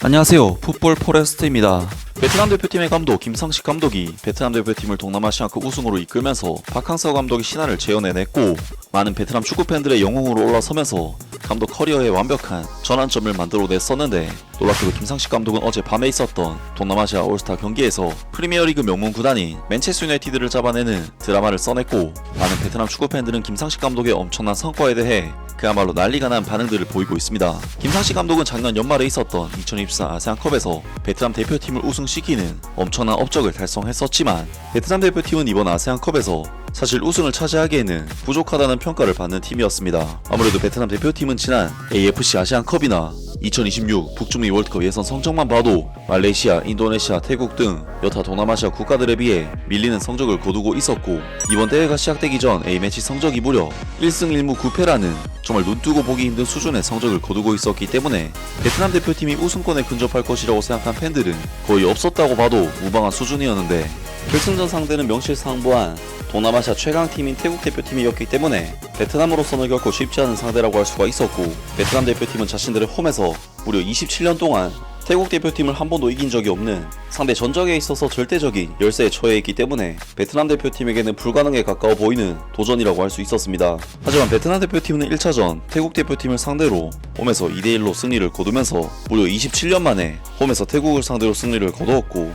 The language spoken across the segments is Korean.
안녕하세요. 풋볼 포레스트입니다. 베트남 대표팀의 감독 김상식 감독이 베트남 대표팀을 동남아시아컵 우승으로 이끌면서 박항서 감독의 신화를 재현해냈고, 많은 베트남 축구팬들의 영웅으로 올라서면서 감독 커리어에 완벽한 전환점을 만들어냈었는데, 놀랍게도 김상식 감독은 어제 밤에 있었던 동남아시아 올스타 경기에서 프리미어리그 명문 구단인 맨체스터 유나이티드를 잡아내는 드라마를 써냈고, 많은 베트남 축구팬들은 김상식 감독의 엄청난 성과에 대해 그야말로 난리가 난 반응들을 보이고 있습니다. 김상식 감독은 작년 연말에 있었던 2024 아세안컵에서 베트남 대표팀을 우승시키는 엄청난 업적을 달성했었지만, 베트남 대표팀은 이번 아세안컵에서 사실 우승을 차지하기에는 부족하다는 평가를 받는 팀이었습니다. 아무래도 베트남 대표팀은 지난 AFC 아시안컵이나 2026 북중미 월드컵 예선 성적만 봐도 말레이시아, 인도네시아, 태국 등 여타 동남아시아 국가들에 비해 밀리는 성적을 거두고 있었고, 이번 대회가 시작되기 전 A매치 성적이 무려 1승 1무 9패라는 정말 눈뜨고 보기 힘든 수준의 성적을 거두고 있었기 때문에 베트남 대표팀이 우승권에 근접할 것이라고 생각한 팬들은 거의 없었다고 봐도 무방한 수준이었는데, 결승전 상대는 명실상부한 동남아시아 최강팀인 태국 대표팀이었기 때문에 베트남으로서는 결코 쉽지 않은 상대라고 할 수가 있었고, 베트남 대표팀은 자신들의 홈에서 무려 27년 동안 태국 대표팀을 한 번도 이긴 적이 없는 상대 전적에 있어서 절대적인 열세에 처해 있기 때문에 베트남 대표팀에게는 불가능에 가까워 보이는 도전이라고 할 수 있었습니다. 하지만 베트남 대표팀은 1차전 태국 대표팀을 상대로 홈에서 2대1로 승리를 거두면서 무려 27년 만에 홈에서 태국을 상대로 승리를 거두었고,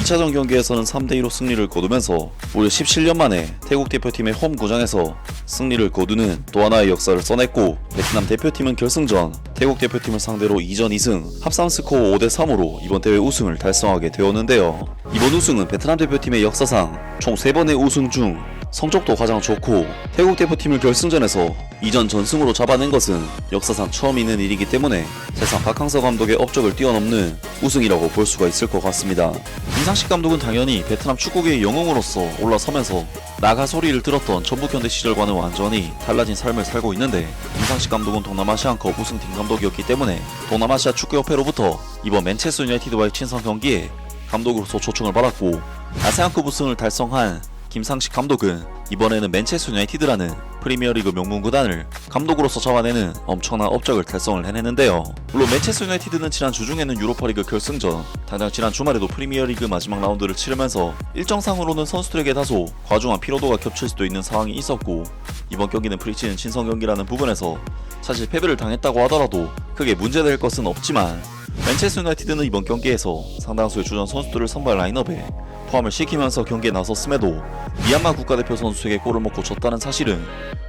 2차전 경기에서는 3대2로 승리를 거두면서 무려 17년 만에 태국 대표팀의 홈 구장에서 승리를 거두는 또 하나의 역사를 써냈고, 베트남 대표팀은 결승전 태국 대표팀을 상대로 2전 2승 합산 스코어 5대3으로 이번 대회 우승을 달성하게 되었는데요. 이번 우승은 베트남 대표팀의 역사상 총 3번의 우승 중 성적도 가장 좋고, 태국 대표팀을 결승전에서 2전 전승으로 잡아낸 것은 역사상 처음 있는 일이기 때문에 사실상 박항서 감독의 업적을 뛰어넘는 우승이라고 볼 수가 있을 것 같습니다. 김상식 감독은 당연히 베트남 축구계의 영웅으로서 올라서면서 나가 소리를 들었던 전북현대 시절과는 완전히 달라진 삶을 살고 있는데, 김상식 감독은 동남아시안컵 우승팀 감독이었기 때문에 동남아시아 축구협회로부터 이번 맨체스터 유나이티드와의 친선 경기에 감독으로서 초청을 받았고, 아세안컵 우승을 달성한 김상식 감독은 이번에는 맨체스터 유나이티드라는 프리미어리그 명문 구단을 감독으로서 잡아내는 엄청난 업적을 달성을 해냈는데요. 물론 맨체스터 유나이티드는 지난 주중에는 유로파리그 결승전, 당장 지난 주말에도 프리미어리그 마지막 라운드를 치르면서 일정상으로는 선수들에게 다소 과중한 피로도가 겹칠 수도 있는 상황이 있었고, 이번 경기는 프리시즌 친선 경기라는 부분에서 사실 패배를 당했다고 하더라도 크게 문제될 것은 없지만, 맨체스터 유나이티드는 이번 경기에서 상당수의 주전 선수들을 선발 라인업에 포함을 시키면서 경기에 나섰음에도 미얀마 국가대표 선수에게 골을 먹고 졌다는 사실은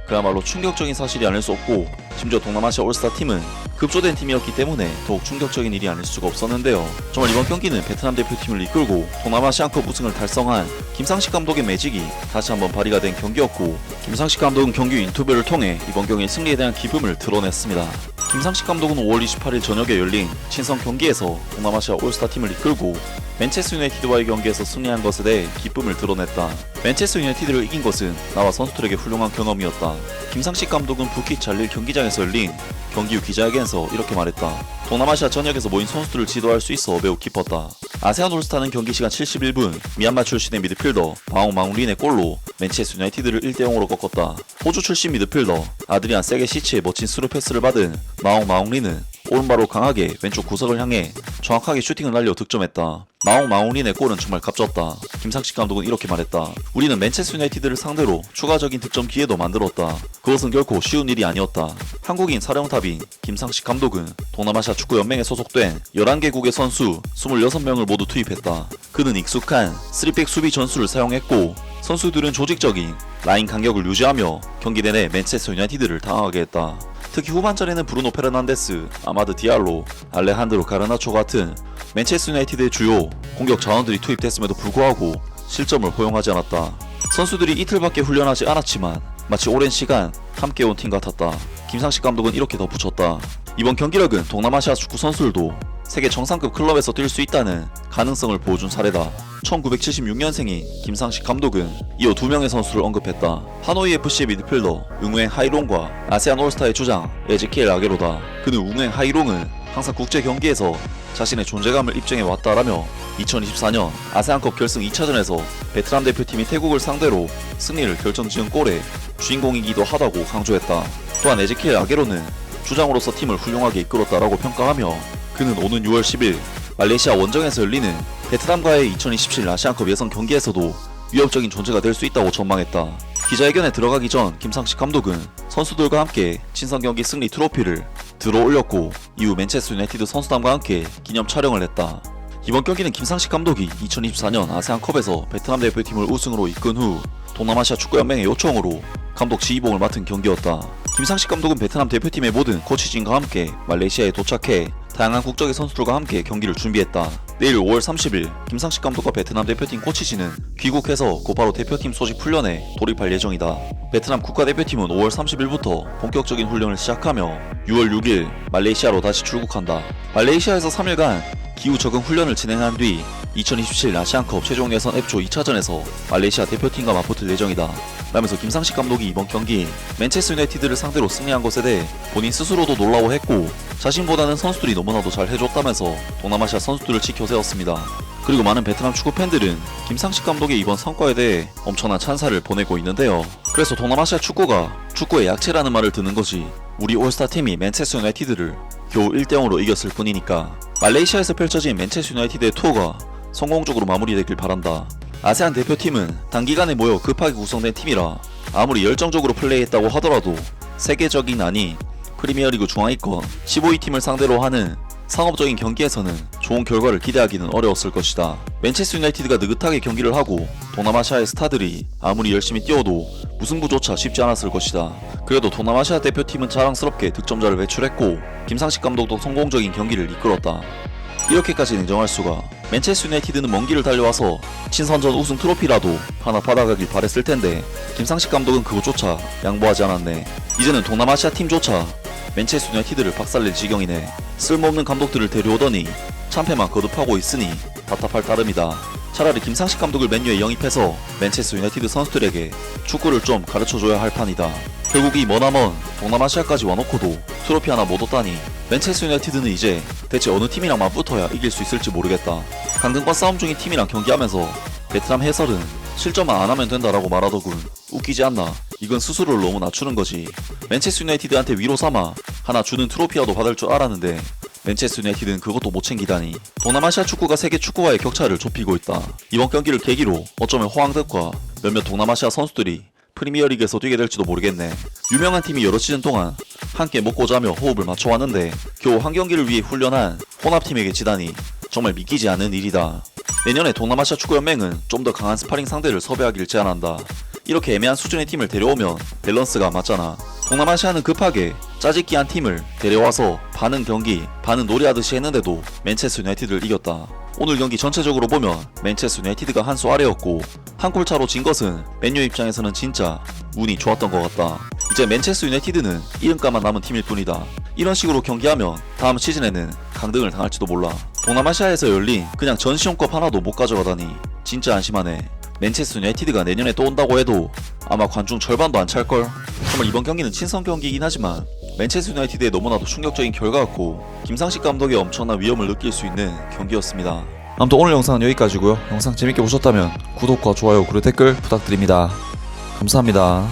그야말로 충격적인 사실이 아닐 수 없고, 심지어 동남아시아 올스타 팀은 급조된 팀이었기 때문에 더욱 충격적인 일이 아닐 수가 없었는데요. 정말 이번 경기는 베트남 대표팀을 이끌고 동남아시안컵 우승을 달성한 김상식 감독의 매직이 다시 한번 발휘가 된 경기였고, 김상식 감독은 경기 인터뷰를 통해 이번 경기의 승리에 대한 기쁨을 드러냈습니다. 김상식 감독은 5월 28일 저녁에 열린 친선 경기에서 동남아시아 올스타 팀을 이끌고 맨체스터 유나이티드와의 경기에서 승리한 것에 대해 기쁨을 드러냈다. 맨체스터 유나이티드를 이긴 것은 나와 선수들에게 훌륭한 경험이었다. 김상식 감독은 부킷 잘릴 경기장에서 열린 경기 후 기자회견에서 이렇게 말했다. 동남아시아 전역에서 모인 선수들을 지도할 수 있어 매우 기뻤다. 아세안 올스타는 경기 시간 71분 미얀마 출신의 미드필더 바옹 마웅린의 골로 맨체스터 유나이티드를 1대0으로 꺾었다. 호주 출신 미드필더 아드리안 세게시치의 멋진 스루 패스를 받은 마웅린은 오른발로 강하게 왼쪽 구석을 향해 정확하게 슈팅을 날려 득점했다. 마웅린의 골은 정말 값졌다. 김상식 감독은 이렇게 말했다. 우리는 맨체스터 유나이티드를 상대로 추가적인 득점 기회도 만들었다. 그것은 결코 쉬운 일이 아니었다. 한국인 사령탑인 김상식 감독은 동남아시아 축구연맹에 소속된 11개국의 선수 26명을 모두 투입했다. 그는 익숙한 3백 수비 전술을 사용했고, 선수들은 조직적인 라인 간격을 유지하며 경기 내내 맨체스터 유나이티드를 당하게 했다. 특히 후반전에는 브루노 페르난데스, 아마드 디알로, 알레한드로 가르나초 같은 맨체스터 유나이티드의 주요 공격 자원들이 투입됐음에도 불구하고 실점을 허용하지 않았다. 선수들이 이틀밖에 훈련하지 않았지만 마치 오랜 시간 함께 온 팀 같았다. 김상식 감독은 이렇게 덧붙였다. 이번 경기력은 동남아시아 축구 선수들도 세계 정상급 클럽에서 뛸 수 있다는 가능성을 보여준 사례다. 1976년생인 김상식 감독은 이어 2명의 선수를 언급했다. 하노이 FC의 미드필더 응우엥 하이롱과 아세안 올스타의 주장 에즈키엘 아게로다. 그는 응우엥 하이롱은 항상 국제 경기에서 자신의 존재감을 입증해 왔다라며 2024년 아세안컵 결승 2차전에서 베트남 대표팀이 태국을 상대로 승리를 결정지은 골의 주인공이기도 하다고 강조했다. 또한 에즈키엘 아게로는 주장으로서 팀을 훌륭하게 이끌었다라고 평가하며 그는 오는 6월 10일 말레이시아 원정에서 열리는 베트남과의 2027 아시안컵 예선 경기에서도 위협적인 존재가 될 수 있다고 전망했다. 기자회견에 들어가기 전 김상식 감독은 선수들과 함께 친선 경기 승리 트로피를 들어 올렸고 이후 맨체스터 유나이티드 선수단과 함께 기념 촬영을 했다. 이번 경기는 김상식 감독이 2024년 아세안컵에서 베트남 대표팀을 우승으로 이끈 후 동남아시아 축구연맹의 요청으로 감독 지휘봉을 맡은 경기였다. 김상식 감독은 베트남 대표팀의 모든 코치진과 함께 말레이시아에 도착해 다양한 국적의 선수들과 함께 경기를 준비했다. 내일 5월 30일 김상식 감독과 베트남 대표팀 코치진은 귀국해서 곧바로 대표팀 소집 훈련에 돌입할 예정이다. 베트남 국가대표팀은 5월 30일부터 본격적인 훈련을 시작하며 6월 6일 말레이시아로 다시 출국한다. 말레이시아에서 3일간 기후 적응 훈련을 진행한 뒤 2027 아시안컵 최종 예선 F조 2차전에서 말레이시아 대표팀과 맞붙을 예정이다. 라면서 김상식 감독이 이번 경기 맨체스터 유나이티드를 상대로 승리한 것에 대해 본인 스스로도 놀라워했고 자신보다는 선수들이 너무나도 잘 해줬다면서 동남아시아 선수들을 지켜세웠습니다. 그리고 많은 베트남 축구 팬들은 김상식 감독의 이번 성과에 대해 엄청난 찬사를 보내고 있는데요. 그래서 동남아시아 축구가 축구의 약체라는 말을 듣는 것이 우리 올스타 팀이 맨체스터 유나이티드를 겨우 1대0으로 이겼을 뿐이니까 말레이시아에서 펼쳐진 맨체스터 유나이티드의 투어가 성공적으로 마무리되길 바란다. 아세안 대표팀은 단기간에 모여 급하게 구성된 팀이라 아무리 열정적으로 플레이했다고 하더라도 세계적인 아니 프리미어리그 중하위권 15위 팀을 상대로 하는 상업적인 경기에서는 좋은 결과를 기대하기는 어려웠을 것이다. 맨체스터 유나이티드가 느긋하게 경기를 하고 동남아시아의 스타들이 아무리 열심히 뛰어도 무승부조차 쉽지 않았을 것이다. 그래도 동남아시아 대표팀은 자랑스럽게 득점자를 배출했고 김상식 감독도 성공적인 경기를 이끌었다. 이렇게까지 냉정할 수가. 맨체스터 유나이티드는 먼 길을 달려와서 친선전 우승 트로피라도 하나 받아가길 바랬을 텐데 김상식 감독은 그것조차 양보하지 않았네. 이제는 동남아시아 팀조차 맨체스터 유나이티드를 박살낼 지경이네. 쓸모없는 감독들을 데려오더니 참패만 거듭하고 있으니 답답할 따름이다. 차라리 김상식 감독을 맨유에 영입해서 맨체스터 유나이티드 선수들에게 축구를 좀 가르쳐줘야 할 판이다. 결국 이 머나먼 동남아시아까지 와놓고도 트로피 하나 못 얻다니 맨체스터 유나이티드는 이제 대체 어느 팀이랑만 붙어야 이길 수 있을지 모르겠다. 강등권 싸움 중인 팀이랑 경기하면서 베트남 해설은 실점만 안 하면 된다라고 말하더군. 웃기지 않나? 이건 스스로를 너무 낮추는 거지. 맨체스터 유나이티드한테 위로 삼아 하나 주는 트로피라도 받을 줄 알았는데 맨체스터 유나이티드는 그것도 못 챙기다니. 동남아시아 축구가 세계 축구와의 격차를 좁히고 있다. 이번 경기를 계기로 어쩌면 호황득과 몇몇 동남아시아 선수들이 프리미어리그에서 뛰게 될지도 모르겠네. 유명한 팀이 여러 시즌 동안 함께 먹고 자며 호흡을 맞춰왔는데 겨우 한 경기를 위해 훈련한 혼합팀에게 지다니 정말 믿기지 않는 일이다. 내년에 동남아시아 축구연맹은 좀 더 강한 스파링 상대를 섭외하길 제안한다. 이렇게 애매한 수준의 팀을 데려오면 밸런스가 맞잖아. 동남아시아는 급하게 짜집기한 팀을 데려와서 반은 경기, 반은 놀이하듯이 했는데도 맨체스터 유나이티드를 이겼다. 오늘 경기 전체적으로 보면 맨체스터 유나이티드가 한 수 아래였고 한 골 차로 진 것은 맨유 입장에서는 진짜 운이 좋았던 것 같다. 이제 맨체스터 유나이티드는 이름값만 남은 팀일 뿐이다. 이런 식으로 경기하면 다음 시즌에는 강등을 당할지도 몰라. 동남아시아에서 열린 그냥 전시용컵 하나도 못 가져가다니 진짜 안심하네. 맨체스터 유나이티드가 내년에 또 온다고 해도 아마 관중 절반도 안 찰걸? 정말 이번 경기는 친선 경기이긴 하지만 맨체스터 유나이티드의 너무나도 충격적인 결과였고 김상식 감독의 엄청난 위험을 느낄 수 있는 경기였습니다. 아무튼 오늘 영상은 여기까지고요. 영상 재밌게 보셨다면 구독과 좋아요 그리고 댓글 부탁드립니다. 감사합니다.